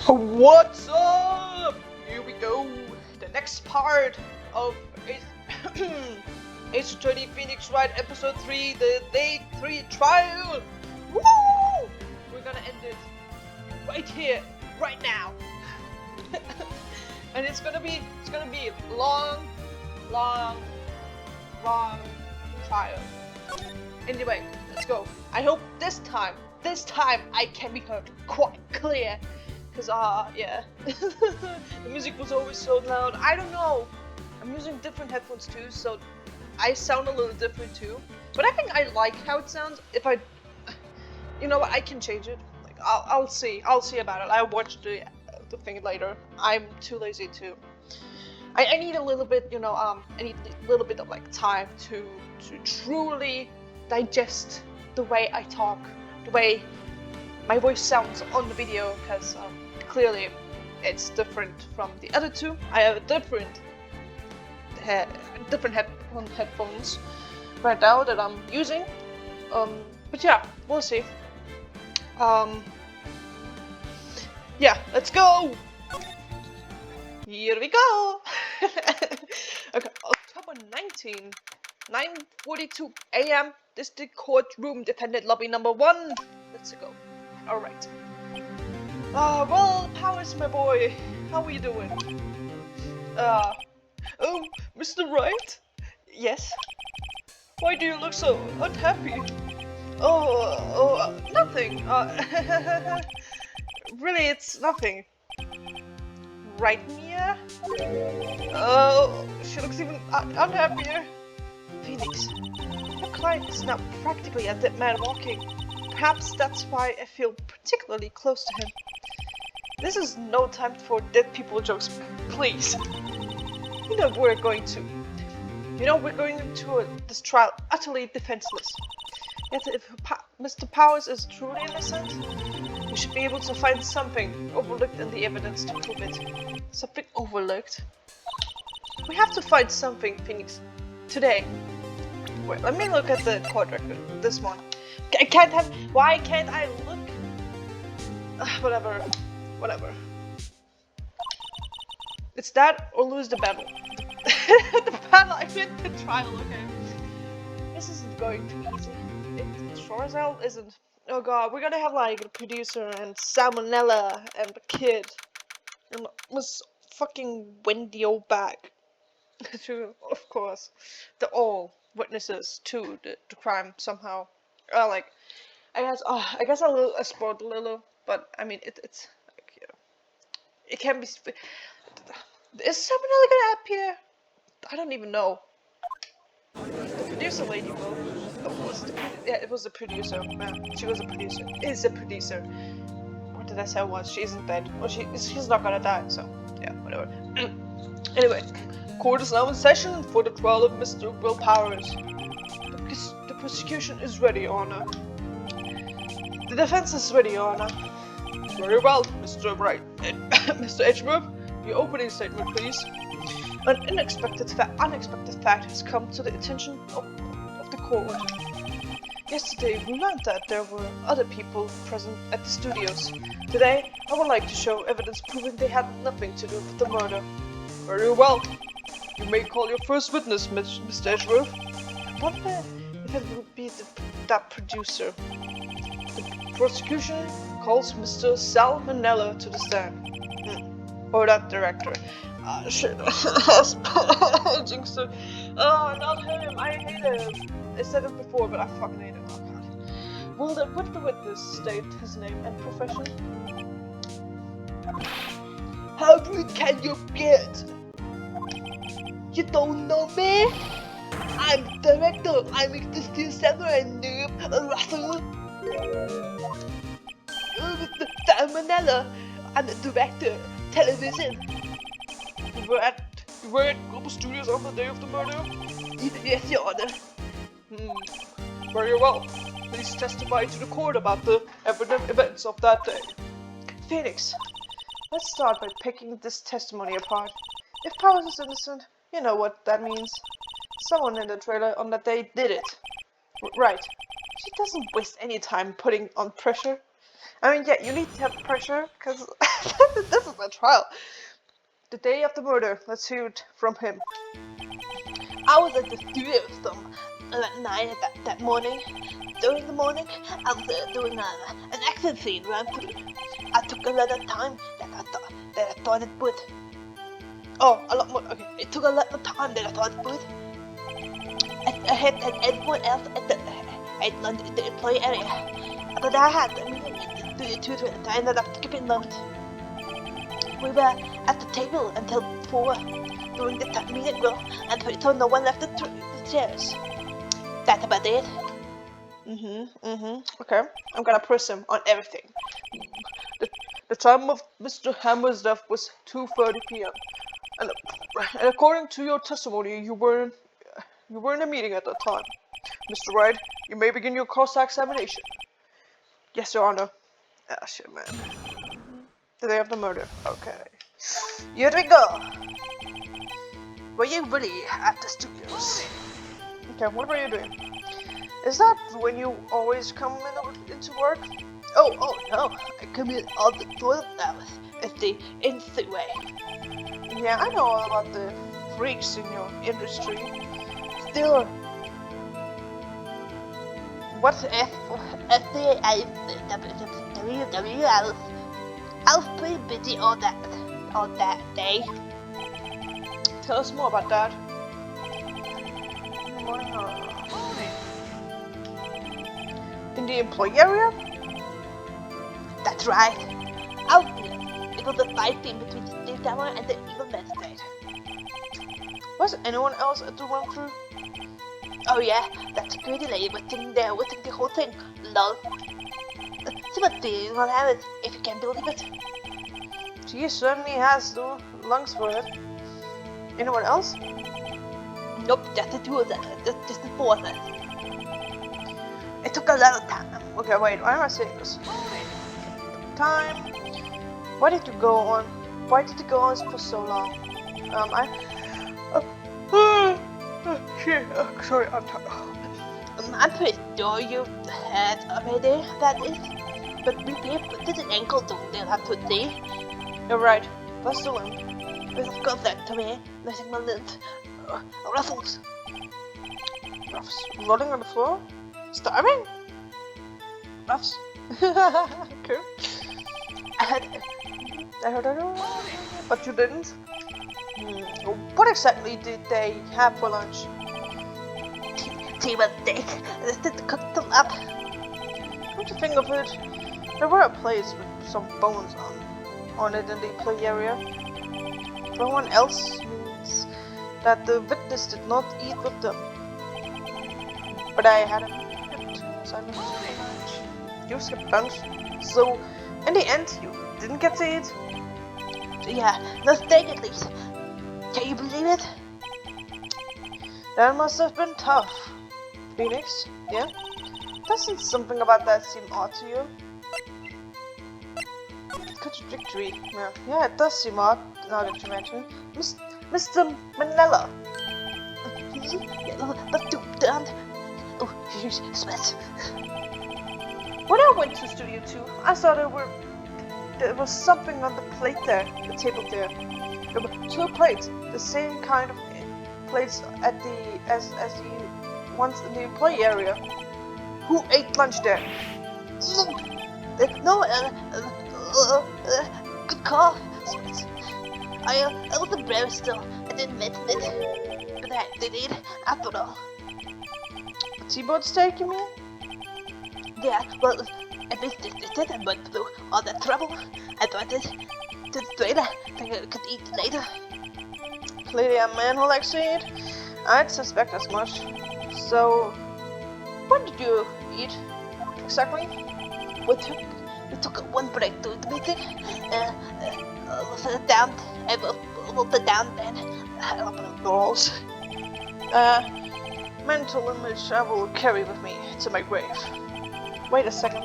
What's up? Here we go. The next part of H30 Phoenix Wright episode 3, the day 3 trial. Woo! We're gonna end it right here, right now. And it's gonna be long trial. Anyway, let's go. I hope this time I can be heard quite clear. Cause yeah, the music was always so loud. I don't know. I'm using different headphones too, so I sound a little different too. But I think I like how it sounds. If I, you know what, I can change it. Like I'll see about it. I'll watch the thing later. I'm too lazy to. I need a little bit, you know, I need a little bit of like time to truly digest the way I talk, the way my voice sounds on the video, because clearly it's different from the other two. I have a different headphones right now that I'm using. But yeah, we'll see. Yeah, let's go. Here we go. Okay, October 19, 9:42 a.m. District Court Room, Defendant Lobby number 1. Let's go. Alright. Well, Powers, my boy. How are you doing? Oh, Mr. Wright? Yes? Why do you look so unhappy? Nothing. Really, it's nothing. Right, Mia? Oh, she looks even unhappier. Phoenix, your client is now practically a dead man walking. Perhaps that's why I feel particularly close to him. This is no time for dead people jokes, please. You know we're going into this trial utterly defenseless. Yet if Mr. Powers is truly innocent, we should be able to find something overlooked in the evidence to prove it. Something overlooked? We have to find something, Phoenix. Today. Wait, let me look at the court record. This one. Why can't I look? Whatever. It's that or lose the battle. The battle, I mean the trial, okay. This isn't going to be easy. It sure as hell isn't. Oh god, we're gonna have like the producer and Salmonella and the kid. And Miss fucking Wendy O'Bag. Of course. They're all witnesses to the crime somehow. I guess I spoiled a little, but I mean it's like, you know, it can be. Is Salmonella gonna appear? I don't even know. The producer lady it was the producer. She was a producer. Is a producer. What did I say was? She isn't dead. Well, she's not gonna die. So yeah, whatever. Anyway, court is now in session for the trial of Mr. Will Powers. The prosecution is ready, Your Honor. The defense is ready, Your Honor. Very well, Mr. Wright. Mr. Edgeworth, your opening statement, please. An unexpected fact has come to the attention of the court. Yesterday, we learned that there were other people present at the studios. Today, I would like to show evidence proving they had nothing to do with the murder. Very well. You may call your first witness, Mr. Edgeworth. I wonder if it would be that producer. The prosecution calls Mr. Salmonella to the stand. Or that director. Shit. Jinxed it. Oh, not him. I hate him. I said it before, but I fucking hate him. Oh god. Would the witness state his name and profession? How rude can you get? You don't know me? I'm the director. I'm Mr. Samurai Noob Russell. Mr. Salmonella. I'm the director. Television. You were at Global Studios on the day of the murder? Yes, Your Honor. Very well. Please testify to the court about the evident events of that day. Phoenix, let's start by picking this testimony apart. If Powers is innocent, you know what that means. Someone in the trailer on that day did it. Right. She doesn't waste any time putting on pressure. I mean, yeah, you need to have pressure, because this is a trial. The day of the murder, let's hear it from him. I was at the studio with them at 9 that morning. During the morning, I was doing an action scene run through. I took a lot of time that I thought it would. Oh, a lot more. Okay. It took a lot of time that I thought it would. I had everyone else at the employee area, but I had a meeting at the studio too, and I ended up skipping lunch. We were at the table until 4 during the meeting, well, and so no one left the chairs. That's about it. Okay. I'm gonna press him on everything. The time of Mr. Hammer's death was 2:30 p.m. And according to your testimony, you were in a meeting at that time. Mr. Wright, you may begin your cross-examination. Yes, Your Honor. Ah, shit, man. The day of the murder. Okay. Here we go. Were you really at the studios? Okay, what were you doing? Is that when you always come into work? Oh no, I come in all the 12 hours. It's the instant way. Yeah, I know all about the freaks in your industry. Still, What if I was pretty busy all that day. tell us more about that. In the employee area? That's right. It was a fight scene between Steve Tower and the evil magistrate. Was anyone else at the run-through? Oh yeah, that security lady was sitting there watching the whole thing. Lol. She was doing what happened, if you can believe it. She certainly has the lungs for it. Anyone else? Nope, just the two of them. Just the four of us. It took a lot of time. Okay, wait, why am I saying this? Time. Why did you go on for so long? Shit, sorry, I'm tired. I'm pretty sure you had already, that is. But we did an ankle don't they'll have to see. You're right. That's the one. With of course that to me, missing my limbs. Ruffles. Ruffs rolling on the floor? Starving? Ruffs. Okay. I heard it, but you didn't. What exactly did they have for lunch? tea was thick. I just cooked them up. Come to think of it, there were a place with some bones on it in the play area. No one else means that the witness did not eat with them. But I hadn't so I didn't skip lunch. You skipped lunch, so in the end you didn't get to eat? Yeah, no steak at least. Can you believe it? That must have been tough. Phoenix, yeah? Doesn't something about that seem odd to you? Contradictory. Yeah, it does seem odd, now that you mention. Mr. Manila. Let's do that. Oh, you sweat. When I went to Studio 2, I saw there was something on the plate there, the table there. There were 2 plates, the same kind of plates as the ones in the employee area. Who ate lunch there? No, good call. I was embarrassed still. I didn't mention it, but I did eat after all. A T-bone steak, you mean? Yeah, well, at least this didn't went through all that trouble. I thought it to later, I could eat later. Clearly a man who likes to eat. I'd suspect as much. So, what did you eat exactly? We took one break during the meeting. We'll sit down, and we'll sit down and balls. Mental image I will carry with me to my grave. Wait a second.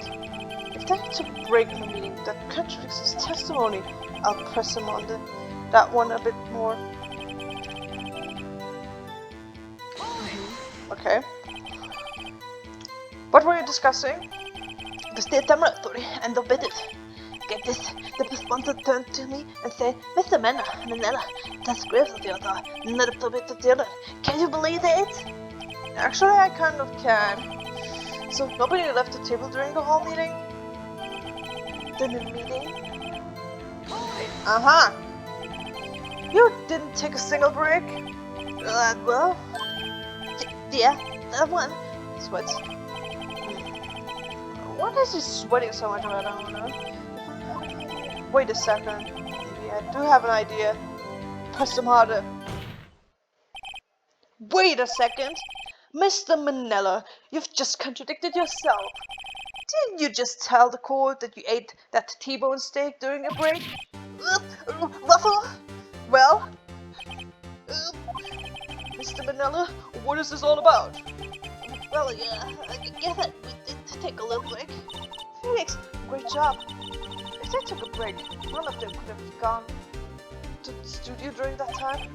If they took a break in the meeting that contradicts his testimony, I'll press him on that one a bit more. Okay. What were you discussing? the state laboratory and obeyed it. Get this, the sponsor turned to me and said, Mr. Manila, that's great of you, not a bit of the other. Can you believe it? Actually, I kind of can. So nobody left the table during the whole meeting? The meeting? Uh-huh. You didn't take a single break? Well, yeah, that one. Sweats. What is he sweating so much about? I don't know. Wait a second. Maybe I do have an idea. Press them harder. Wait a second. Mr. Manila, you've just contradicted yourself. Didn't you just tell the court that you ate that T-bone steak during a break? Waffle? Well, Mr. Manila, what is this all about? Well, yeah, I guess that we did take a little break. Phoenix, great job. If they took a break, none of them could have gone to the studio during that time.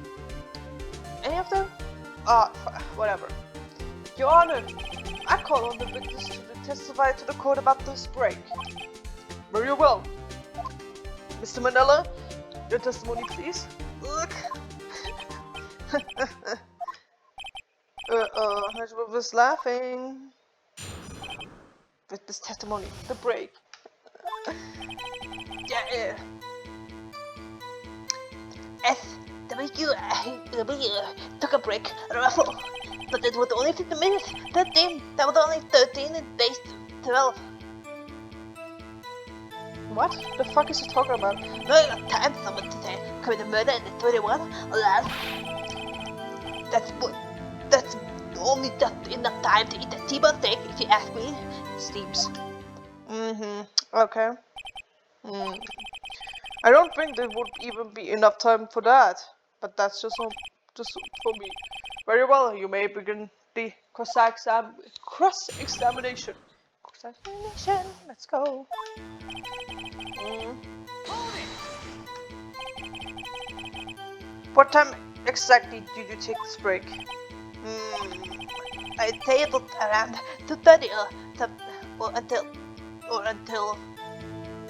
Any of them? Whatever. Your Honor, I call on the witness to testify to the court about this break. Very well. Mr. Manila, your testimony, please. Look. I was laughing. Witness testimony, the break. Yeah. SWW took a break, Ruffle. But it was only 50 minutes. That was only 13 and days 12. What the fuck is he talking about? No time for someone to say committed murder in the 21. Alas, that's only just enough time to eat a T-bone steak, if you ask me. Seems. Okay. I don't think there would even be enough time for that. But that's just for me. Very well, you may begin the cross-examination. Cross-examination, let's go. What time exactly did you take this break? I'd say it was around 2:30 or until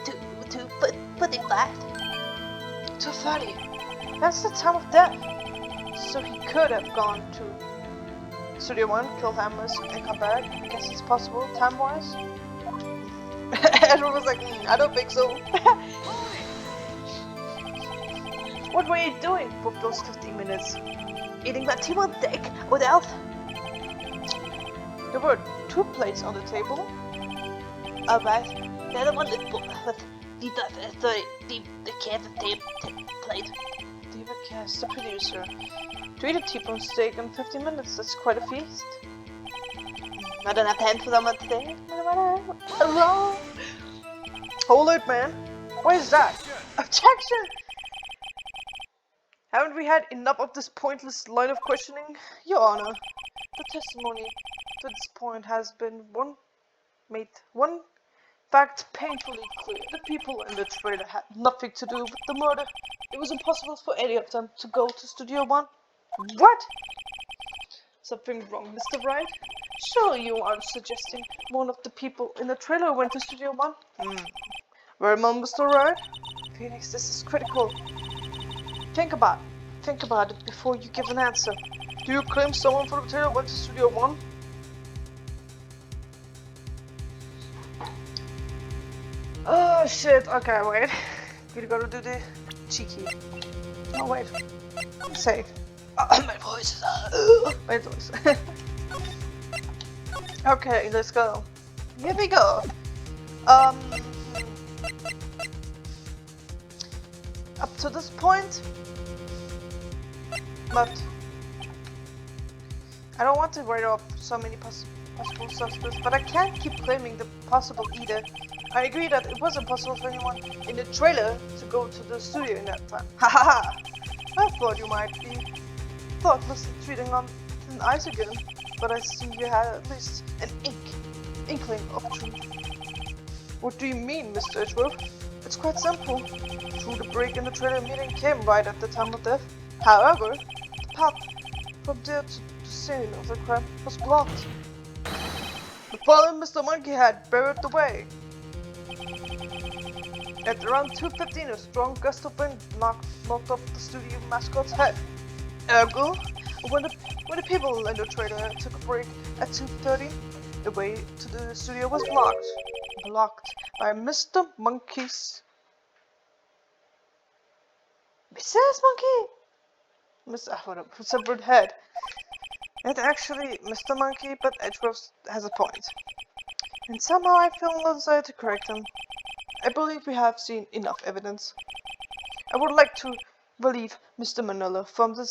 2:45. 2:30. That's the time of death. So he could have gone to Studio 1, killed Hammers, and come back. I guess it's possible, time-wise. Everyone was like, I don't think so. What were you doing for those 15 minutes? Eating my T-bone steak. What else? There were 2 plates on the table. Alright. The other one was the cancer plate. Diva Cass, the producer. To eat a T-bone steak in 15 minutes, that's quite a feast. I don't have time for someone today. Hello? Hold it, man. What is that? Objection! Haven't we had enough of this pointless line of questioning? Your Honor, the testimony to this point has been made one fact painfully clear. The people in the trailer had nothing to do with the murder. It was impossible for any of them to go to Studio 1. What? Something wrong, Mr. Wright? Sure, you aren't suggesting one of the people in the trailer went to Studio 1? Very well, Mr. Wright. Phoenix, this is critical. Think about it before you give an answer. Do you claim someone from the trailer went to Studio 1? Oh shit, okay, wait. We gotta do the cheeky. Oh wait. I'm safe. My voice is My voice. Okay, let's go. Here we go. Up to this point, but I don't want to write off so many possible suspects, but I can't keep claiming the possible either. I agree that it was impossible for anyone in the trailer to go to the studio in that time. Ha ha ha! I thought you might be thoughtlessly treating on thin ice again, but I see you had at least an inkling of truth. What do you mean, Mr. Edgeworth? It's quite simple. True, the break in the trailer meeting came right at the time of death. However, the path from there to the scene of the crime was blocked. The fallen Mr. Monkey had barred the way. At around 2:15, a strong gust of wind knocked off the studio mascot's head. Ergo, when the people in the trailer took a break at 2:30, the way to the studio was blocked by Mr. Monkey's. Mrs. Monkey? Mr. severed head. It's actually Mr. Monkey, but Edgeworth has a point. And somehow I feel no desire to correct him. I believe we have seen enough evidence. I would like to relieve Mr. Manila from the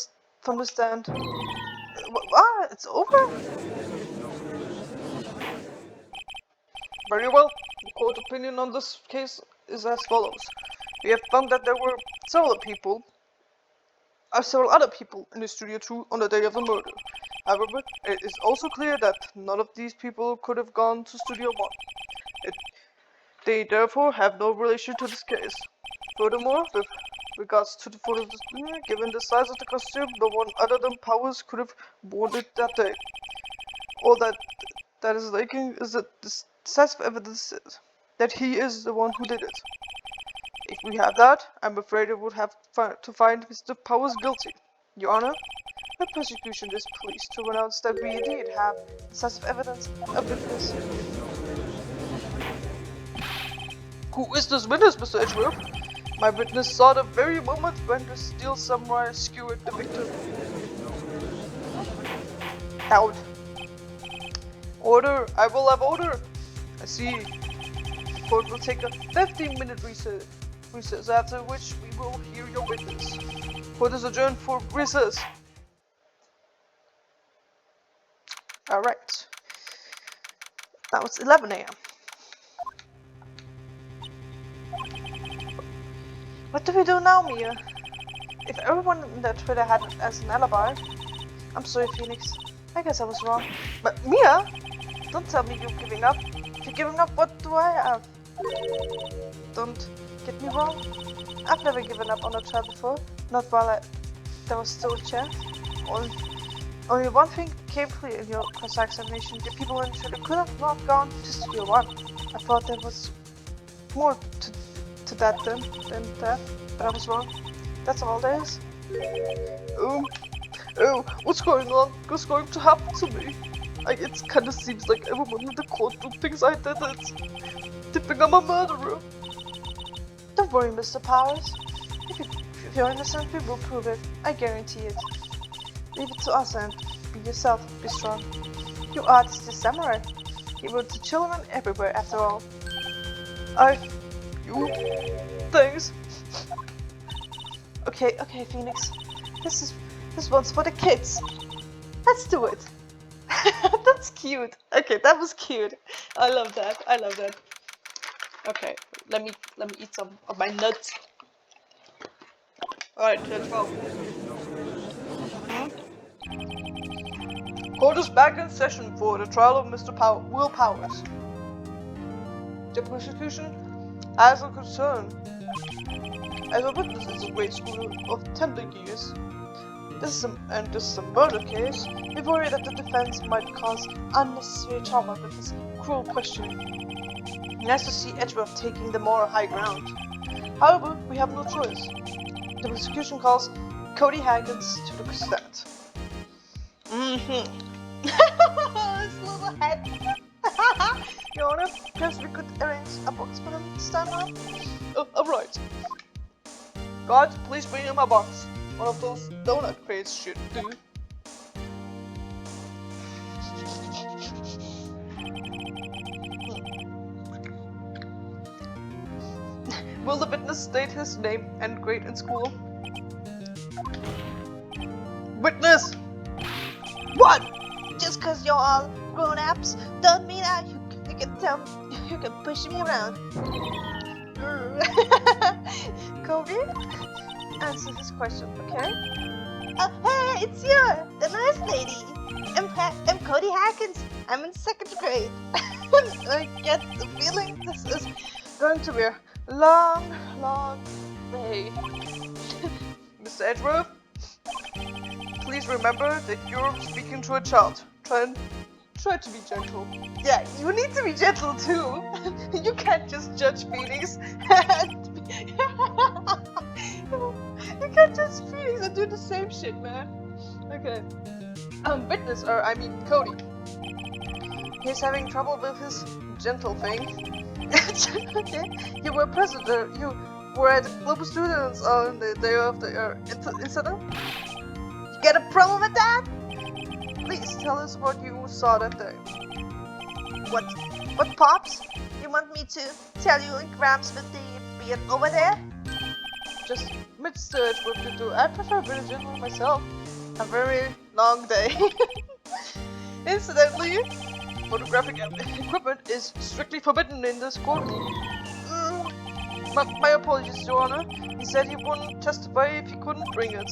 stand. What? It's over? Very well. The court opinion on this case is as follows. We have found that there were several other people in the studio too on the day of the murder. However, it is also clear that none of these people could have gone to Studio 1. They therefore have no relation to this case. Furthermore, with regards to the photos, given the size of the costume, no one other than Powers could have worn it that day. All that is lacking is the decisive evidence that he is the one who did it. If we have that, I'm afraid we would have to find Mr. Powers guilty. Your Honor, the prosecution is pleased to announce that we indeed have decisive evidence of witness. Who is this witness, Mr. Edgeworth? My witness saw the very moment when the steel samurai skewered the victim. Out. Order! I will have order! I see. Court will take a 15-minute recess, after which we will hear your witness. Court is adjourned for recess. Alright. Now it's 11 a.m. What do we do now, Mia? If everyone in that Twitter had it as an alibi... I'm sorry, Phoenix. I guess I was wrong. But Mia? Don't tell me you're giving up. If you're giving up, what do I have? Don't get me wrong. I've never given up on a trial before. Not while there was still a chance. Only one thing became clear in your cross-examination. The people in Twitter could have not gone to Studio 1. I thought there was more to that than that, but I was wrong. That's all there is. Oh, what's going on? What's going to happen to me? It kinda seems like everyone in the courtroom thinks I did it. They think I'm a murderer. Don't worry, Mr. Powers. If you're innocent, we will prove it. I guarantee it. Leave it to us and be yourself. Be strong. You are the samurai. You were the children everywhere, after all. Thanks. Okay, Phoenix. This one's for the kids. Let's do it. That's cute. Okay, that was cute. I love that. Okay, let me eat some of my nuts. Alright, let's go. Court is back in session for the trial of Mr. Will Powers. The prosecution has a concern. As a witness in the grade school of 10 years, this is a murder case, we worry that the defense might cause unnecessary trauma with this cruel questioning. Nice to see Edgeworth taking the moral high ground. However, we have no choice. The prosecution calls Cody Haggins to the stand. His little head. Your Honor, perhaps we could arrange a box for him to stand on? Alright. God, please bring him a box. One of those donut crates should do. Will the witness state his name and grade in school? Witness! What? Just cause you're all grown-ups don't mean that you can push me around. Cody? Answer this question, okay? Hey, it's you, the nice lady. I'm Cody Haggins. I'm in 2nd grade. I get the feeling this is going to be a long day. Mr. Edgeworth, please remember that you're speaking to a child. Try to be gentle. Yeah, you need to be gentle too. You can't just judge feelings. You can't judge feelings and do the same shit, man. Okay. Witness, or I mean Cody. He's having trouble with his gentle thing. Okay. You were present. You were at Global Students on the day of the incident. You get a problem with that? Please tell us what you saw that day. What? What, Pops? You want me to tell you in grams with the beard over there? Just mid-search what to do. I prefer a bit of general myself. A very long day. Incidentally, photographic equipment is strictly forbidden in this courtroom. My apologies, Your Honor. He said he wouldn't testify if he couldn't bring it.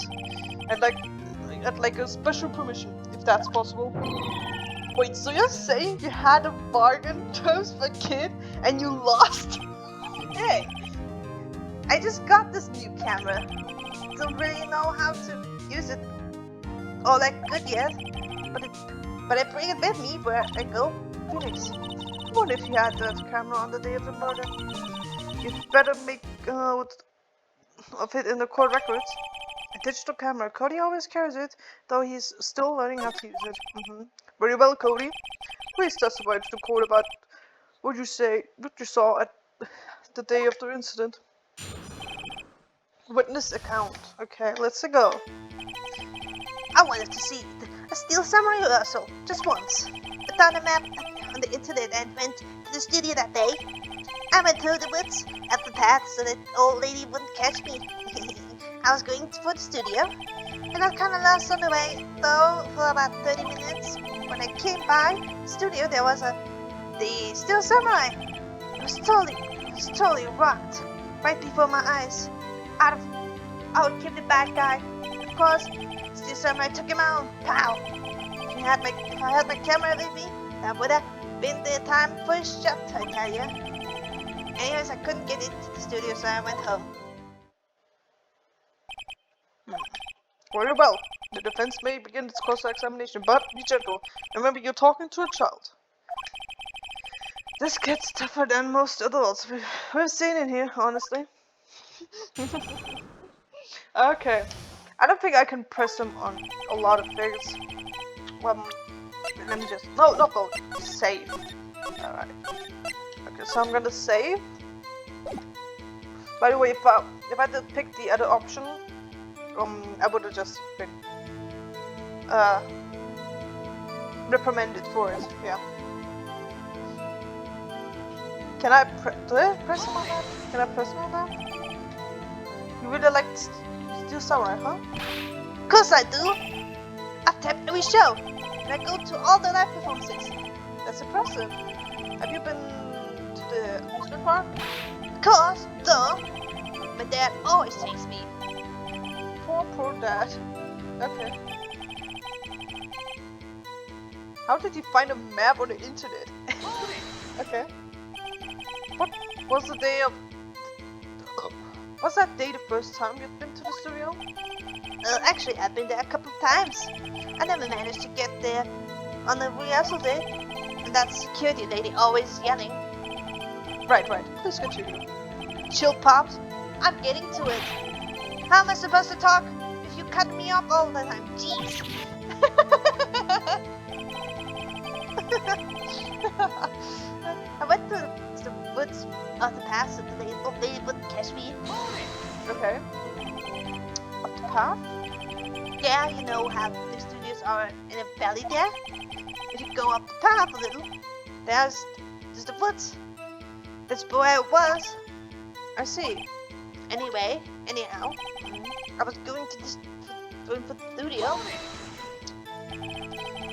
I'd like a special permission, if that's possible. Wait, so you're saying you had a bargain terms for a kid and you lost? Hey, I just got this new camera. Don't really know how to use it all that good yet, but I bring it with me where I go. Phoenix, what if you had that camera on the day of the murder? You'd better make of it in the court records. A digital camera. Cody always carries it, though he's still learning how to use it. Very well, Cody. Please testify to the court about what you saw at the day of the incident. Witness account. Okay, let's go. I wanted to see a Steel Samurai rehearsal, just once. I found a map on the internet and went to the studio that day. I went through the woods at the path so that old lady wouldn't catch me. I was going for the studio, and I kind of lost on the way, though, for about 30 minutes. When I came by the studio, there was the Steel Samurai. It was totally rocked right before my eyes. Out came the bad guy. Of course, Steel Samurai took him out. Pow! If I had my camera with me, that would have been the time for a shot, I tell ya. Anyways, I couldn't get into the studio, so I went home. Very well. The defense may begin its cross-examination, but be gentle. Remember, you're talking to a child. This gets tougher than most adults we've seen in here, honestly. Okay. I don't think I can press them on a lot of things. Let me just... No, not vote. Save. Alright. Okay, so I'm gonna save. By the way, if I did pick the other option, I would have just been reprimanded for it. Yeah. Can I do I press him on that? Can I press him on that? You really like Steel Samurai, huh? Of course I do. I've tapped every show, and I go to all the live performances. That's impressive. Have you been to the amusement park? Of course, duh. My dad always takes me. Poor dad. Okay. How did you find a map on the internet? Okay. What was the day of... Was that day the first time you've been to the studio? Actually, I've been there a couple of times. I never managed to get there on the rehearsal day. And that security lady always yelling. Right. Please continue. Chill, Pops. I'm getting to it. How am I supposed to talk if you cut me off all the time? Jeez. I went through the woods of the path so the old lady wouldn't catch me. Okay. Up the path? Yeah, you know how the studios are in a valley there? If you go up the path a little, there's the woods. That's where it was. I see. Anyhow, I was going for the studio.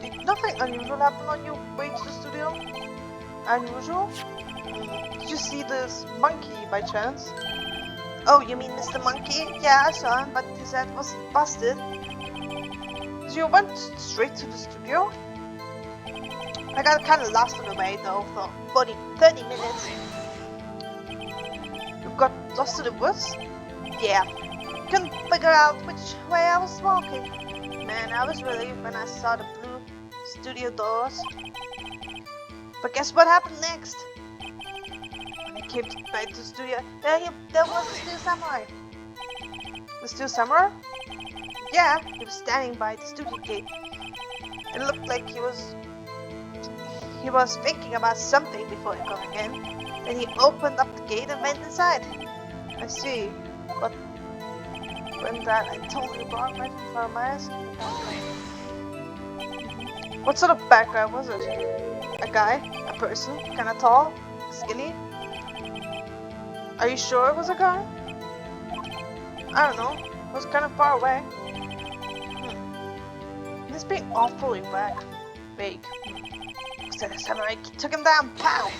Did nothing unusual happen on your way to the studio? Unusual? Did you see this monkey by chance? Oh, you mean Mr. Monkey? Yeah, I saw him, but his head was busted. So you went straight to the studio? I got kind of lost on the way though for 30 minutes. You got lost in the woods? Yeah. Couldn't figure out which way I was walking. Man, I was relieved when I saw the blue studio doors. But guess what happened next? When I came back to the studio, there was the Steel Samurai. The Steel Samurai? Yeah, he was standing by the studio gate. It looked like he was thinking about something before going in. Then he opened up the gate and went inside. I see. But when that I totally wrong right in front of my eyes. What sort of bad guy was it? A guy? A person? Kinda tall? Skinny? Are you sure it was a guy? I don't know. It was kind of far away. He's being awfully vague. So the samurai took him down. Pow!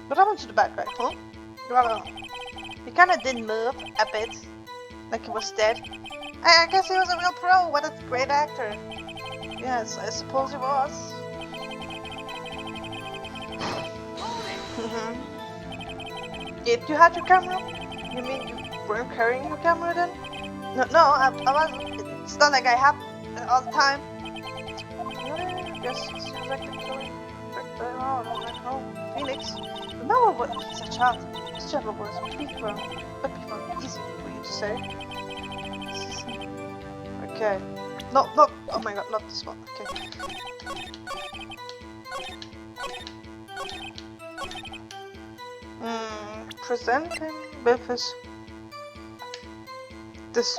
What happened to the bad guy, huh? Well, he kind of did move a bit, like he was dead. I guess he was a real pro. What a great actor. Yes, I suppose he was. Did you have your camera? You mean you weren't carrying your camera then? No, I wasn't. It's not like I have it all the time. I guess it seems like the killing tricked them out. I'm like, oh, Phoenix. Remember what as a child, this chapter was big firm, easy for you to say. Okay. No, oh my god, not this one. Okay. Present him with his... this...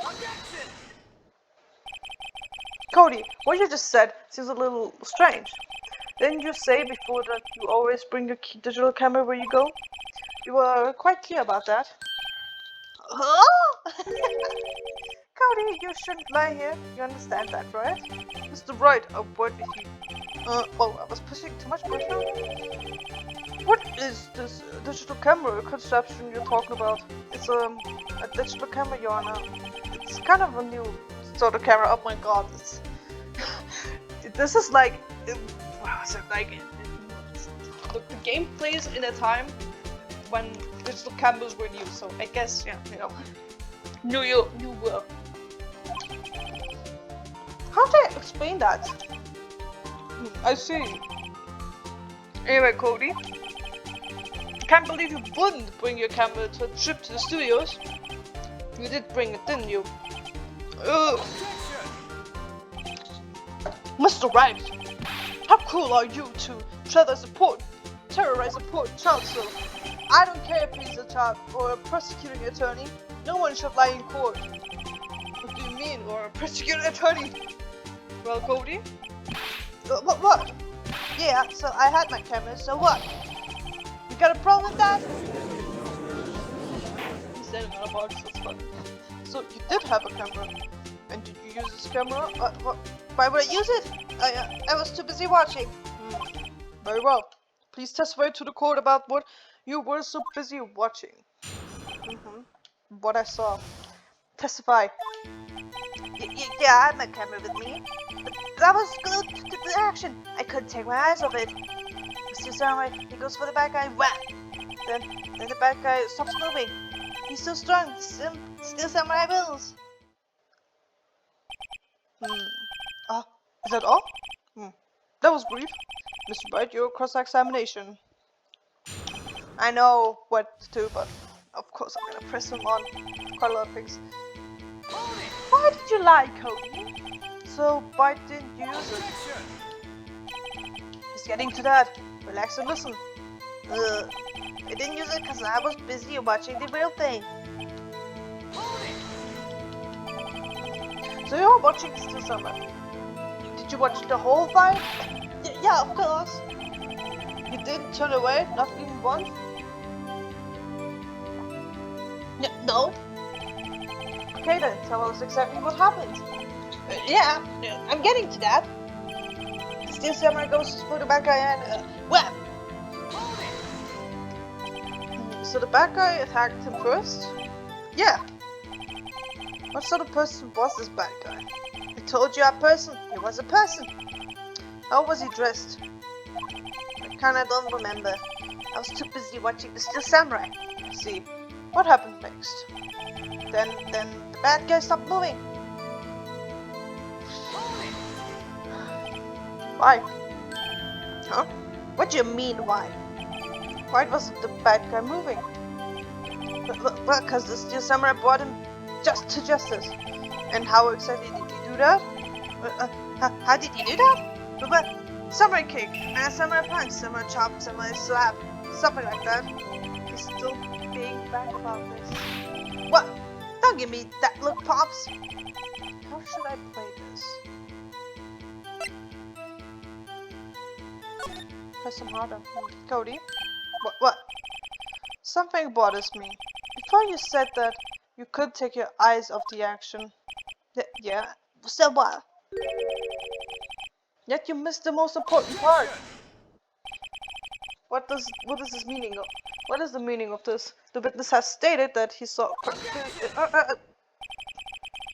Cody, what you just said seems a little strange. Didn't you say before that you always bring your digital camera where you go? You were quite clear about that. Oh! Cody, you shouldn't lie here. You understand that, right? Mr. Wright, a word with you. Oh, I was pushing too much pressure? What is this digital camera contraption you're talking about? It's a digital camera, Joanna. It's kind of a new sort of camera. Oh my god, it's... this is like... what was it like? The game plays in a time when digital cameras were new, so I guess, yeah, you know. New world. How do I explain that? I see. Anyway, Cody, I can't believe you wouldn't bring your camera to a trip to the studios. You did bring it, didn't you? Mr. Wright, how cool are you to terrorize a poor child so? I don't care if he's a child or a prosecuting attorney. No one should lie in court. What do you mean, or a prosecuting attorney? Well, Cody? What? Yeah, so I had my camera, so what? You got a problem with that? He said it out about so funny. So you did have a camera, and did you use this camera? Why would I use it? I was too busy watching. Very well. Please testify to the court about what you were so busy watching. What I saw. Testify. Yeah, I had my camera with me. But I was glued to the action. I couldn't take my eyes off it. Mr. Samurai, he goes for the bad guy. Wham! Then the bad guy stops moving. He's so strong. Still Samurai wills. Is that all? That was brief. Mr. Wright, your cross-examination. I know what to do, but of course I'm gonna press him on quite a lot of things. Why did you lie, Cody? So why didn't you use it? Just getting to that. Relax and listen. I didn't use it because I was busy watching the real thing. So you're watching Still Summer. Did you watch the whole fight? Yeah, of course. You didn't turn away? Not even once? No. Okay then, tell us exactly what happened. Yeah, I'm getting to that. Still Samurai goes for the bad guy and wham! So the bad guy attacked him first? Yeah. What sort of person was this bad guy? I told you a person. He was a person. How was he dressed? I kinda don't remember. I was too busy watching the Still Samurai. I see. What happened next? Then the bad guy stopped moving. Why? Huh? What do you mean, why? Why wasn't the bad guy moving? Well, because the Steel Samurai brought him just to justice. And how exactly did he do that? How did he do that? Well, samurai kick, samurai punch, samurai chop, samurai slap, something like that. He's still being back about this. What? Don't give me that look, Pops. How should I play this? Press some harder. Cody? What? Something bothers me. Before you said that you could take your eyes off the action. Yeah? So what? Yet you missed the most important part. What is this meaning of? What is the meaning of this? The witness has stated that he saw.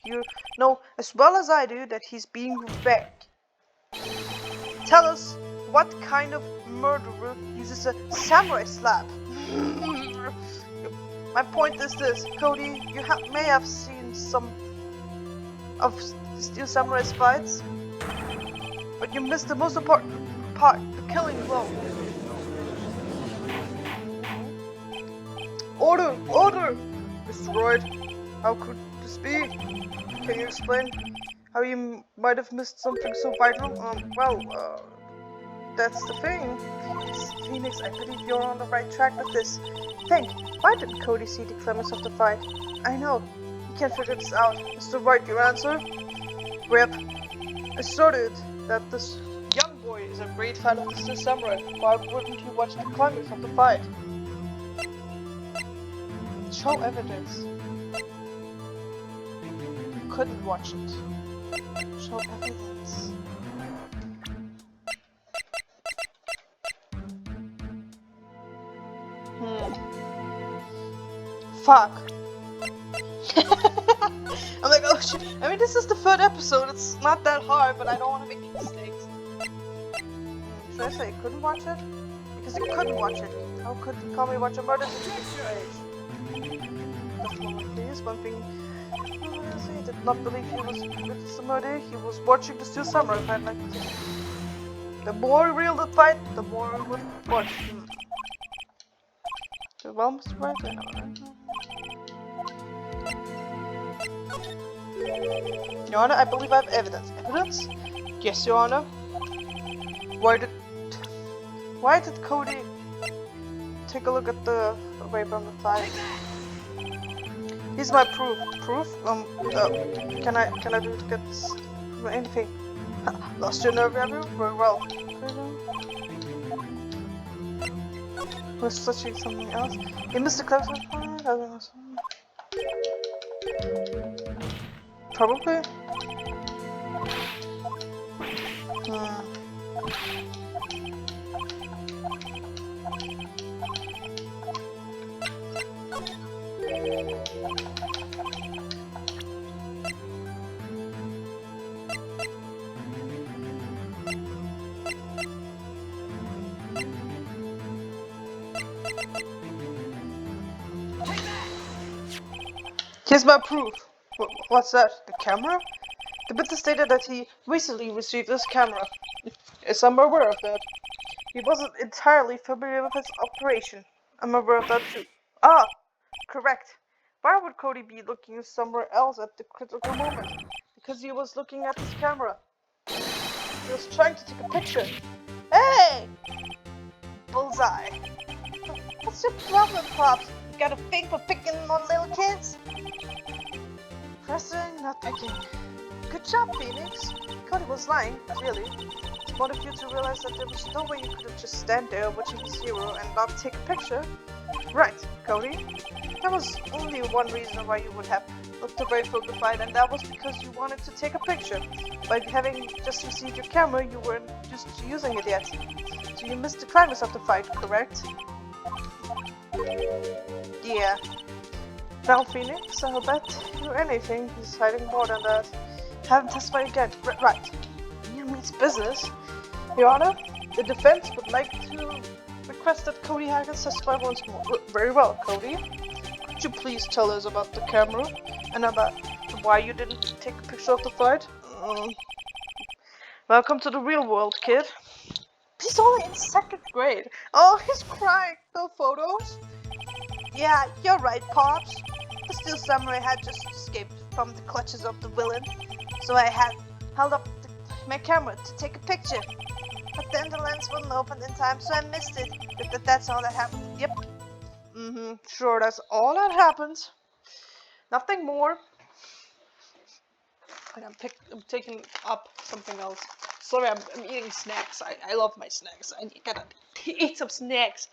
You know as well as I do that he's being vague. Tell us what kind of murderer uses a samurai slap. My point is this, Cody. You may have seen some of Steel Samurai's fights, but you missed the most important part: the killing blow. Order! Order! Mr. Wright, how could this be? Can you explain how you might have missed something so vital? That's the thing. Phoenix, I believe you're on the right track with this. Think, why didn't Cody see the climax of the fight? I know, he can't figure this out. Mr. Wright, your answer? Rip. I started that this young boy is a great fan of the Steel Samurai. Why wouldn't you watch the climax of the fight? Show evidence. You couldn't watch it. Show evidence. Fuck. I'm like, oh shit. I mean, this is the third episode. It's not that hard, but I don't want to make mistakes. Should I say I couldn't watch it? Because he couldn't watch it. How could he call me watch a murder situation? Just a moment, please. One thing. He did not believe he was witnessing the murder. He was watching the Steel Samurai fight like this. The more real the fight, the more I would watch. Well, Mr. Wright, I know. Your Honor, I believe I have evidence. Evidence? Yes, Your Honor. Why did Cody take a look at the away from the fight? Here's my proof. Proof? Can I do to get this? Anything? Lost your nerve, have you? Very well. We're searching something else. He missed the close one. Probably. Here's my proof. What's that? The camera? The witness stated that he recently received this camera. Yes, I'm aware of that. He wasn't entirely familiar with its operation. I'm aware of that too. Ah, correct. Why would Cody be looking somewhere else at the critical moment? Because he was looking at his camera. He was trying to take a picture. Hey! Bullseye. What's your problem, Pops? You got a thing for picking on little kids? Pressing, not picking. Good job, Phoenix. Cody was lying, clearly. I wanted you to realize that there was no way you could have just stand there watching his hero and not take a picture. Right, Cody. There was only one reason why you would have looked away from the fight, and that was because you wanted to take a picture. By having just received your camera, you weren't just using it yet. So you missed the climax of the fight, correct? Yeah. Well, Phoenix, I'll bet you anything he's hiding more than that. Have him testify again. Right. You means business. Your Honor, the defense would like to request that Cody Haggard testify once more. Very well, Cody. Could you please tell us about the camera and about why you didn't take a picture of the fight? Welcome to the real world, kid. He's only in 2nd grade. Oh, he's crying. No photos? Yeah, you're right, Pops. The Steel Samurai had just escaped from the clutches of the villain, so I had held up my camera to take a picture. But then the lens wouldn't open in time, so I missed it. That's all that happened. Yep. Sure, that's all that happens. Nothing more. And I'm taking up something else. Sorry, I'm eating snacks. I love my snacks. I gotta eat some snacks.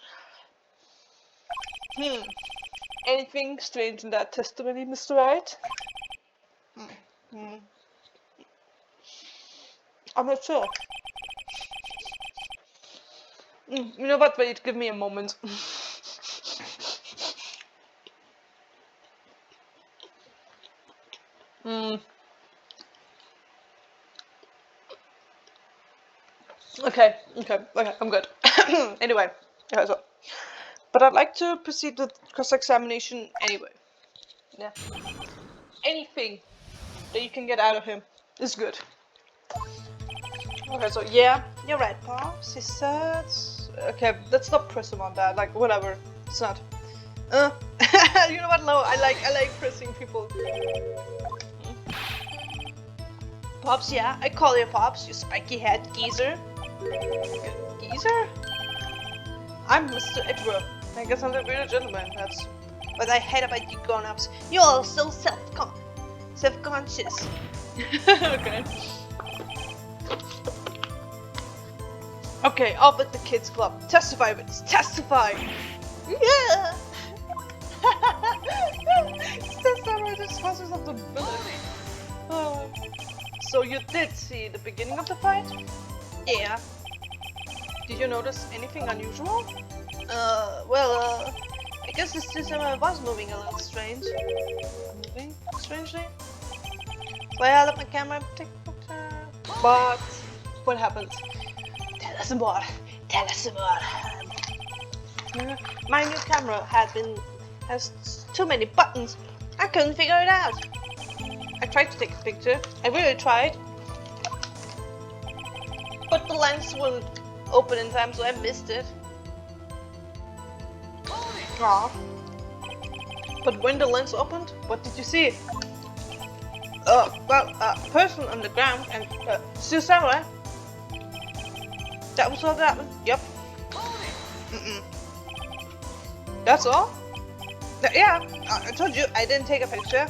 Anything strange in that testimony, Mr. Wright? I'm not sure. You know what? Wait, give me a moment. Okay, I'm good. Anyway, yeah, so, but I'd like to proceed with cross-examination anyway. Yeah. Anything that you can get out of him is good. Okay, so yeah, you're right, Pops. He said. Okay, let's not press him on that. Like, whatever. It's not. You know what? No, I like pressing people. Pops, yeah, I call you Pops. You spiky head geezer. Geezer? I'm Mr. Edward. I guess I'm the real gentleman. That's what I hate about you grown-ups. You're all so self-conscious. Okay. Okay, off at the kids club. Testify, witness. Testify. Yeah. Testify the causes of the villain. So you did see the beginning of the fight? Yeah. Did you notice anything unusual? I guess this system was moving a little strange. Moving? Strangely? So I held up my camera and take a picture. But what happened? Tell us more. Tell us more. My new camera has too many buttons. I couldn't figure it out. I tried to take a picture. I really tried. But the lens wouldn't open in time, so I missed it. Aww. But when the lens opened, what did you see? A person on the ground and Steel Samurai. That was all that happened. Yep. That's all? Yeah, I told you I didn't take a picture.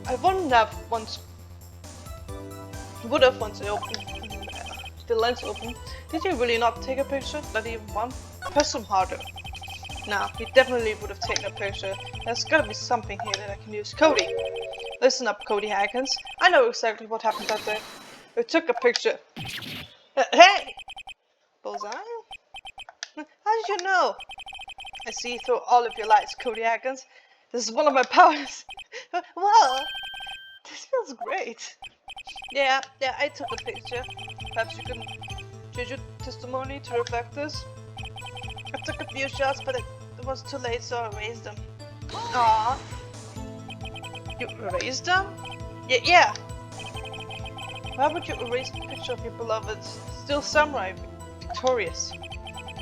I wouldn't have once. Would have once it opened. The lens opened. Did you really not take a picture? Not even one? Press him harder. Nah, he definitely would have taken a picture. There's gotta be something here that I can use. Cody! Listen up, Cody Hackins. I know exactly what happened that day. We took a picture. Hey! Bullseye? How did you know? I see through all of your lies, Cody Hackins. This is one of my powers. Wow! This feels great. Yeah, I took a picture. Perhaps you can change your testimony to reflect this. I took a few shots, but it was too late, so I erased them. Aww. You erased them? Yeah. Why would you erase the picture of your beloved Steel Samurai victorious?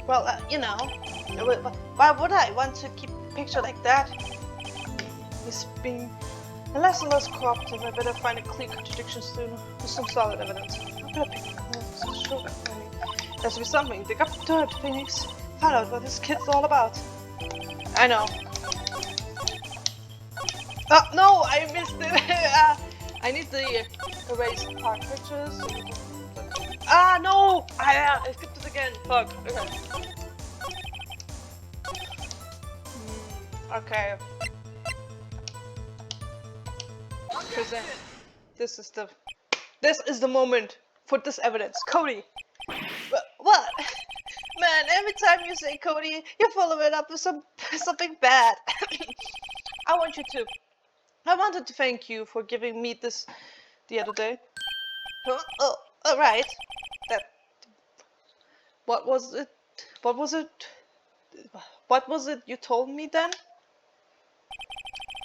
Well, you know, why would I want to keep a picture like that? He's being less and less cooperative. I better find a clear contradiction soon with some solid evidence. I'm gonna pick sure that there's to be something. Dig up the dirt, Phoenix. Find out what this kid's all about. I know. Oh, no, I missed it. I need the erase park pictures. Ah, no! I skipped it again. Fuck. Okay. Okay. Present. This is the moment for this evidence. Cody! What? Man, every time you say Cody, you follow it up with something bad. I wanted to thank you for giving me this the other day. Oh, alright. What was it you told me then?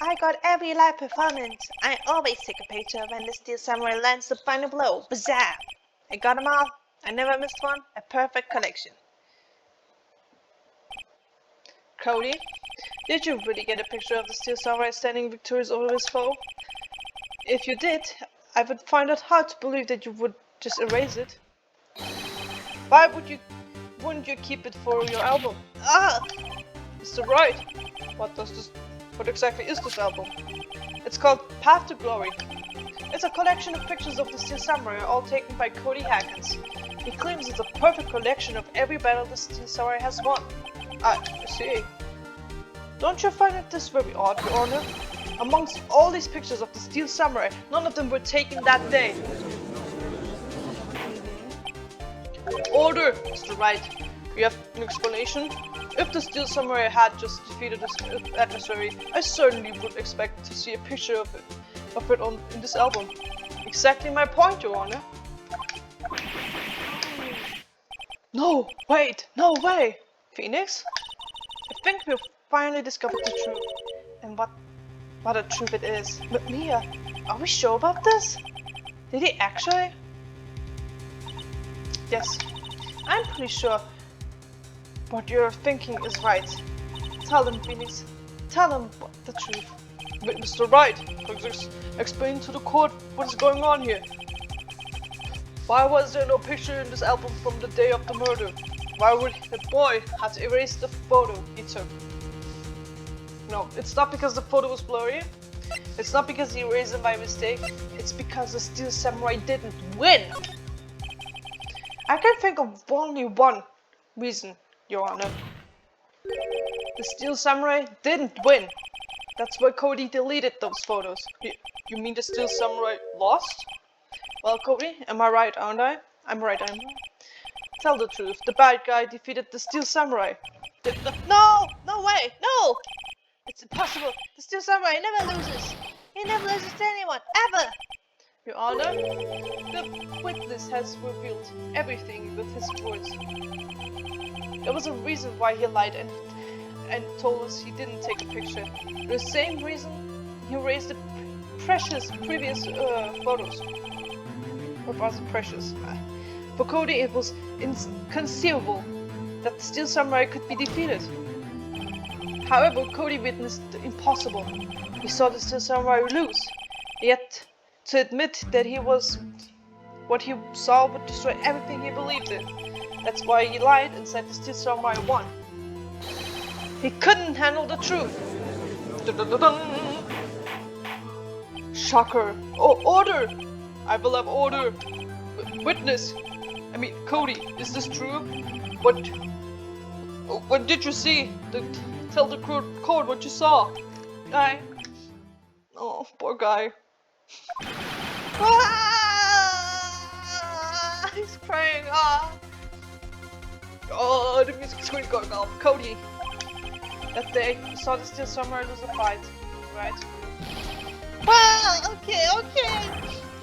I got every live performance. I always take a picture when the Steel Samurai lands the final blow. Bazaar! I got them all. I never missed one. A perfect collection. Cody, did you really get a picture of the Steel Samurai standing victorious over his foe? If you did, I would find it hard to believe that you would just erase it. Why wouldn't you keep it for your album? Ah! Mr. Wright, what exactly is this album? It's called Path to Glory. It's a collection of pictures of the Steel Samurai, all taken by Cody Hackins. He claims it's a perfect collection of every battle the Steel Samurai has won. I see. Don't you find it this very odd, Your Honor? Amongst all these pictures of the Steel Samurai, none of them were taken that day. Order, Mr. Wright. You have an explanation? If the Steel Samurai had just defeated his adversary, I certainly would expect to see a picture of it in this album. Exactly my point, Your Honor. No, wait, no way! Phoenix? I think we've finally discovered the truth. And what a truth it is. But Mia, are we sure about this? Did he actually? Yes, I'm pretty sure what you're thinking is right. Tell him, Phoenix. Tell him the truth. But Mr. Wright, explain to the court what is going on here. Why was there no picture in this album from the day of the murder? Why would the boy have to erase the photo he took? No, it's not because the photo was blurry. It's not because he erased it by mistake. It's because the Steel Samurai didn't win. I can think of only one reason, Your Honor. The Steel Samurai didn't win. That's why Cody deleted those photos. You mean the Steel Samurai lost? Well, Cody, am I right, aren't I? I'm right, aren't I? Tell the truth. The bad guy defeated the Steel Samurai. No! No way! No! It's impossible. The Steel Samurai never loses. He never loses to anyone, ever! Your Honor, the witness has revealed everything with his words. There was a reason why he lied and told us he didn't take a picture. The same reason he erased the precious previous photos. What was precious? For Cody, it was inconceivable that the Steel Samurai could be defeated. However, Cody witnessed the impossible. He saw the Steel Samurai lose. Yet, to admit that what he saw would destroy everything he believed in. That's why he lied and said the Steel Samurai won. He couldn't handle the truth. Dun-dun-dun-dun. Shocker. Oh, order! I will have order. Witness. Cody, is this true? What did you see? Tell the court what you saw. Oh, poor guy. He's crying. Oh, the music's going off. Cody. That day, you saw the Steel Samurai lose a fight, right? Okay.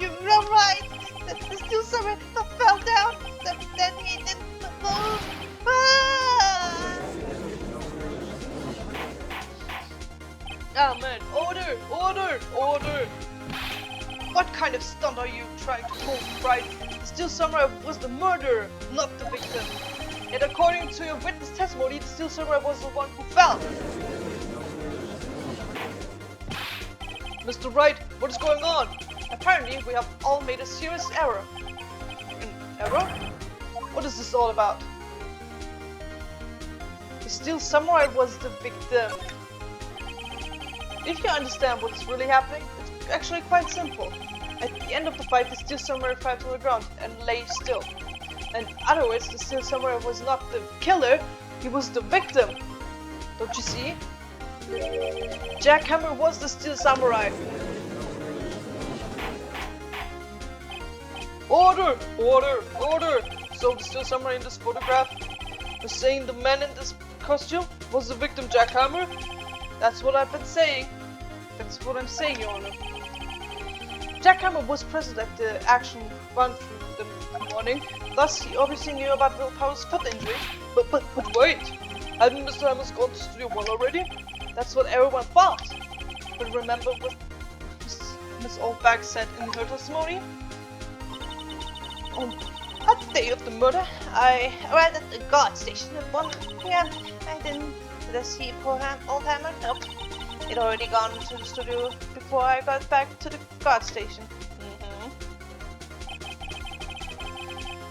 You're right. The Steel Samurai fell down. Then he didn't move. Oh man, order! What kind of stunt are you trying to pull, Wright? Steel Samurai was the murderer, not the victim. Yet according to your witness testimony, the Steel Samurai was the one who fell. Mr. Wright, what is going on? Apparently, we have all made a serious error. An error? What is this all about? The Steel Samurai was the victim. If you understand what is really happening, it's actually quite simple. At the end of the fight, the Steel Samurai fell to the ground and lay still. In other words, the Steel Samurai was not the killer, he was the victim. Don't you see? Jack Hammer was the Steel Samurai. Order! So the Steel Samurai in this photograph was saying the man in this costume was the victim, Jack Hammer? That's what I've been saying. That's what I'm saying, Your Honor. Jack Hammer was present at the action run through the morning, thus he obviously knew about Will Power's foot injury. But wait! Hadn't Mr. Hammer's gone to Studio 1 already? That's what everyone thought. But remember what Miss Oldbag said in her testimony? At the day of the murder, I arrived at the guard station at 1 p.m. I didn't see poor Oldhammer. Nope. He'd already gone to the studio before I got back to the guard station.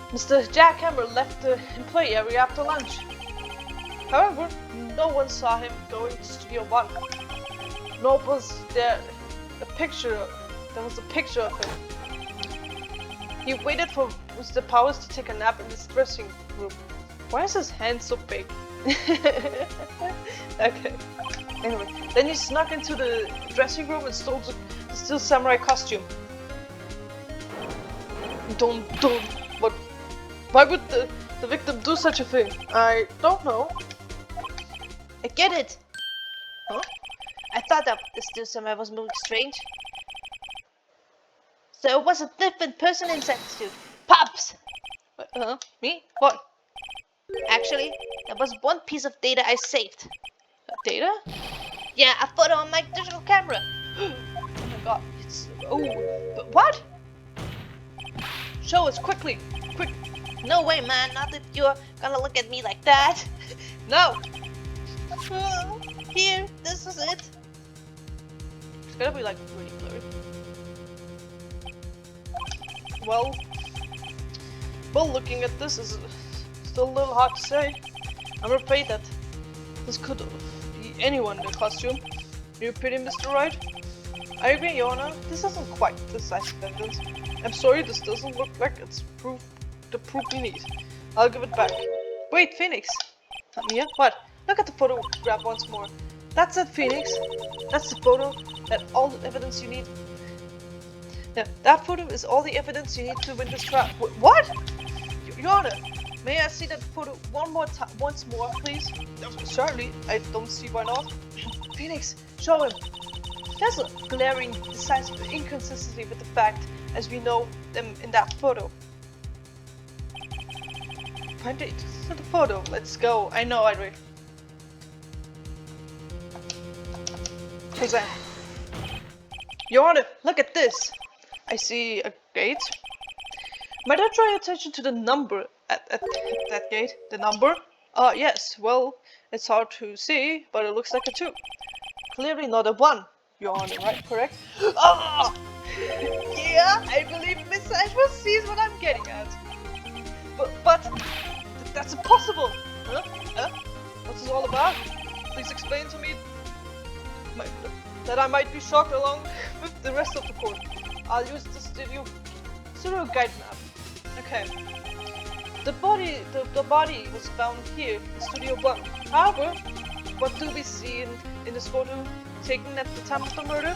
Mr. Jackhammer left the employee area after lunch. However, no one saw him going to Studio 1. Nor was there a picture of him. He waited for Mr. Powers to take a nap in his dressing room. Why is his hand so big? Okay. Anyway, then he snuck into the dressing room and stole the Steel Samurai costume. Don't. What? Why would the victim do such a thing? I don't know. I get it. Huh? I thought that the Steel Samurai was moving strange. So it was a different person inside the suit. Pops! Me? What? Actually, there was one piece of data I saved. Data? Yeah, a photo on my digital camera. Oh my god, it's... Oh, but what? Show us, quickly! Quick! No way, man, not if you're gonna look at me like that. No! Here, this is it. It's gonna be like really blurry. Well, looking at this is still a little hard to say. I'm afraid that this could be anyone in the costume. You pity Mr. Wright? I agree, Your Honor. This isn't quite decisive evidence. I'm sorry, this doesn't look like it's the proof we need. I'll give it back. Wait, Phoenix! Mia? What? Look at the photograph once more. That's it, Phoenix. That's the photo. That all the evidence you need. Yeah, that photo is all the evidence you need to win this trial. What? Your Honor, may I see that photo once more, please? Certainly. I don't see why not. Phoenix, show him. There's a glaring, decisive inconsistency with the fact, as we know them in that photo. Find it to the photo. Let's go. I know, Edric. Present. Your Honor, look at this. I see a gate. Might I draw your attention to the number at that gate? The number? Yes. Well, it's hard to see, but it looks like a 2. Clearly not a 1, Your Honor, right? Correct? Oh! Yeah, I believe Miss Ashworth sees what I'm getting at. But that's impossible! Huh? What's this all about? Please explain to me that I might be shocked along with the rest of the court. I'll use the studio guide map. Okay. The body was found here in Studio 1. However, what do we see in this photo taken at the time of the murder?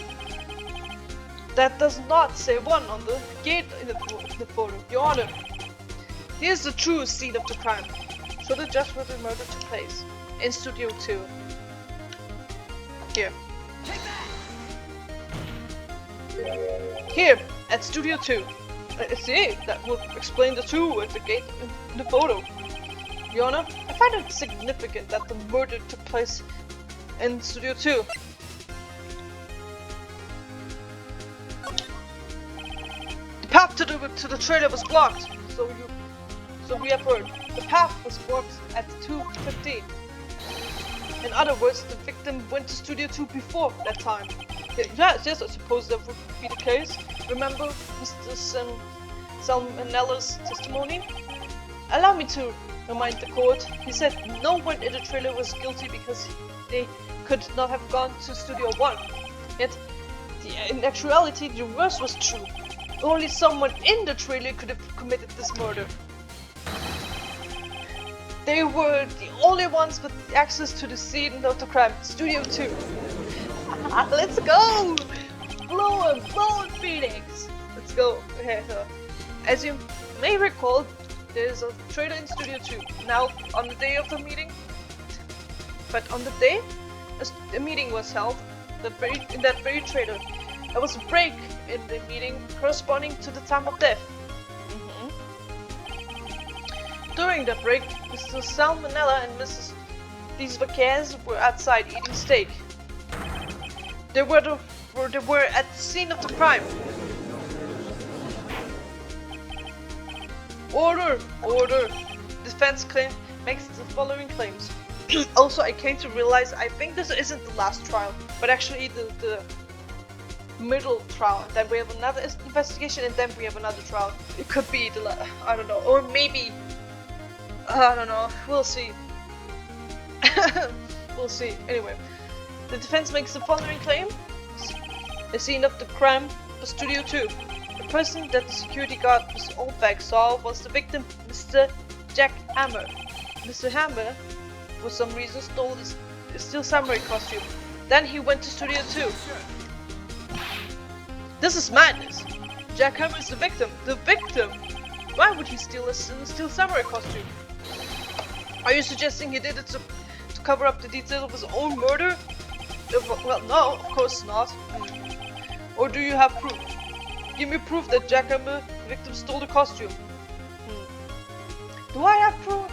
That does not say 1 on the gate in the photo. Your Honor, here's the true scene of the crime. Show the judge where the murder took place. In Studio 2. Here. Here, at Studio 2. See, that would explain the 2 at the gate in the photo. Your Honor, I find it significant that the murder took place in Studio 2. The path to the trailer was blocked, so we have heard. The path was blocked at 2:15. In other words, the victim went to Studio 2 before that time. Yes, I suppose that would be the case. Remember Mr. Salmonella's testimony? Allow me to remind the court. He said no one in the trailer was guilty because they could not have gone to Studio 1. Yet, in actuality, the reverse was true. Only someone in the trailer could have committed this murder. They were the only ones with access to the scene of the crime, Studio 2. Let's go! Blow him, Phoenix! Let's go. Okay, so, as you may recall, there's a trailer in Studio 2. Now, on the day of the meeting, but on the day a meeting was held, in that very trailer, there was a break in the meeting corresponding to the time of death. During that break, Mr. Salmonella and Mrs. Vaquez were outside eating steak. They were at the scene of the crime. Order! Order! Defense claim makes the following claims. Also, I came to realize I think this isn't the last trial, but actually the middle trial. Then we have another investigation, and then we have another trial. It could be I don't know, or maybe I don't know. We'll see. We'll see. Anyway, the defense makes the following claim: the scene of the crime was Studio 2. The person that the security guard Mr. Oldback saw was the victim, Mr. Jack Hammer. Mr. Hammer, for some reason, stole his Steel Samurai costume. Then he went to Studio 2. This is madness. Jack Hammer is the victim. The victim? Why would he steal a Steel Samurai costume? Are you suggesting he did it to cover up the details of his own murder? Well, no, of course not. Or do you have proof? Give me proof that Jack Hammer, the victim, stole the costume. Do I have proof?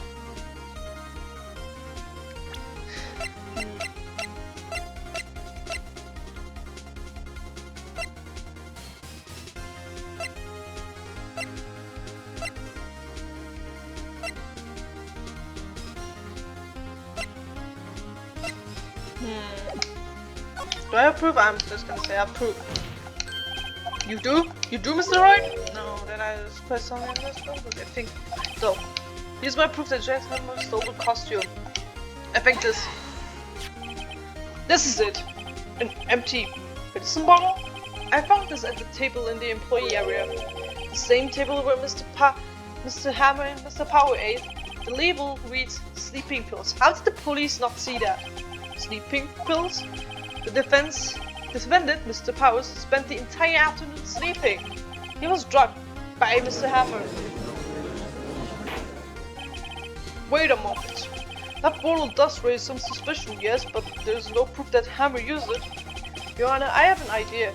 Do I have proof? I'm just gonna say I have proof. You do? You do, Mr. Wright? No, then I just press something on this one, but I think so. Here's my proof that Jack Hammer stole the costume. I think this is it. An empty medicine bottle? I found this at the table in the employee area. The same table where Mr. Hammer and Mr. Power ate. The label reads sleeping pills. How did the police not see that? Sleeping pills? The defendant, Mr. Powers, spent the entire afternoon sleeping. He was drugged by Mr. Hammer. Wait a moment. That bottle does raise some suspicion, yes, but there's no proof that Hammer used it. Your Honor, I have an idea.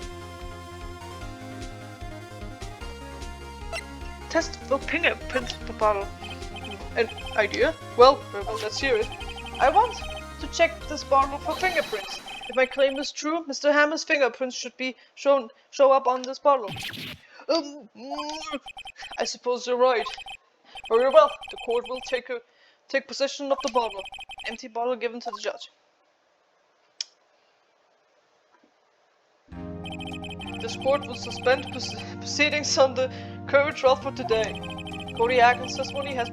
Test for fingerprints of the bottle. An idea? Well, let's hear it. I want to check this bottle for fingerprints. If my claim is true, Mr. Hammer's fingerprints should be show up on this bottle. I suppose you're right. Very well, the court will take possession of the bottle. Empty bottle given to the judge. This court will suspend proceedings on the current trial for today. Cody Atkins' testimony has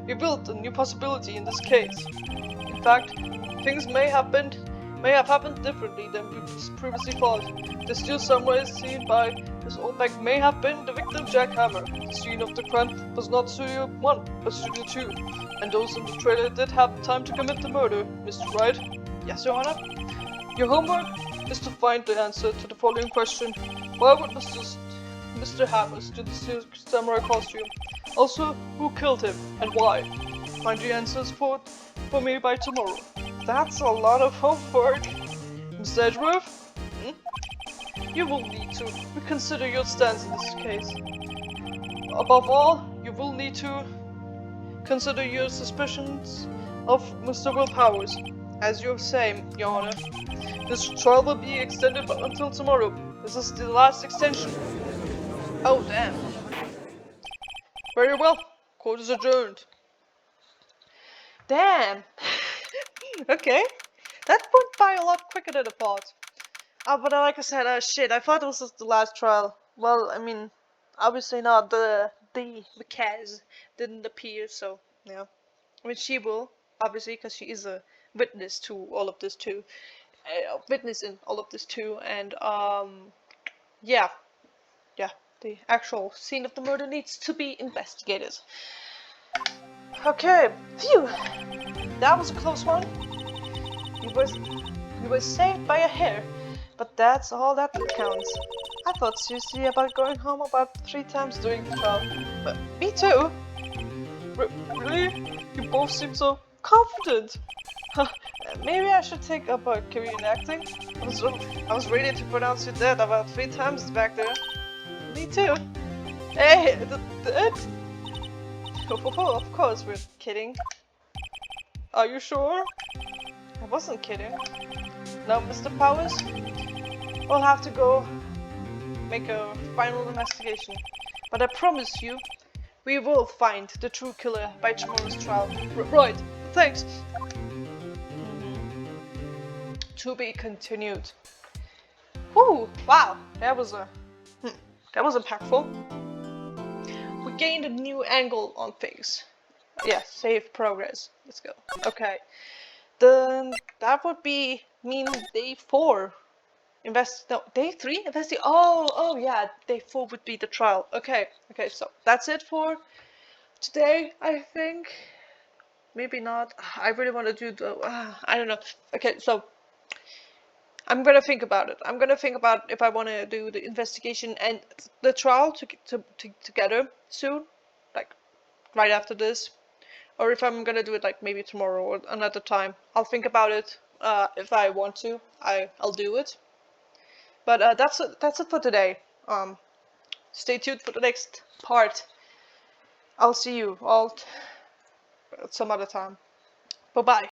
revealed a new possibility in this case. In fact, things may have happened differently than previously thought. The Steel Samurai seen by Miss Oldback may have been the victim Jack Hammer. The scene of the crime was not Studio 1, but Studio 2. And those in the trailer did have time to commit the murder, Mr. Wright. Yes, Your Honor? Your homework is to find the answer to the following question. Why would Mr. Hammer steal the Steel Samurai costume? Also, who killed him and why? Find the answers for me by tomorrow. That's a lot of homework. Mr. Edgeworth? You will need to reconsider your stance in this case. Above all, you will need to consider your suspicions of Mr. Will Powers. As you're saying, Your Honor, this trial will be extended until tomorrow. This is the last extension. Oh, damn. Very well. Court is adjourned. Damn. Okay. That went by a lot quicker than I thought. But like I said, shit, I thought this was the last trial. Well, I mean, obviously not. The Kaz didn't appear, so, yeah. I mean, she will, obviously, because she is a witness to all of this too. Witness in all of this too, and, yeah. Yeah, the actual scene of the murder needs to be investigated. Okay, phew! That was a close one. You were saved by a hair, but that's all that counts. I thought seriously about going home about 3 times during the trial. But me too. Really? You both seem so confident. Maybe I should take up a career in acting. I was ready to pronounce you dead about 3 times back there. Me too. Hey, of course we're kidding. Are you sure? I wasn't kidding. Now, Mr. Powers, we'll have to go make a final investigation. But I promise you, we will find the true killer by tomorrow's trial. Right, thanks. To be continued. Whew, wow, that was impactful. We gained a new angle on things. Yeah, save progress. Let's go. Okay. Then that would mean day 4. Day 3? Oh yeah, day 4 would be the trial. Okay, so that's it for today, I think. Maybe not. I really want to do the, I don't know. Okay, so I'm gonna think about it. I'm gonna think about if I want to do the investigation and the trial together soon, like right after this, or if I'm gonna do it like maybe tomorrow or another time. I'll think about it. If I want to, I'll do it. But that's it for today. Stay tuned for the next part. I'll see you all some other time. Bye bye.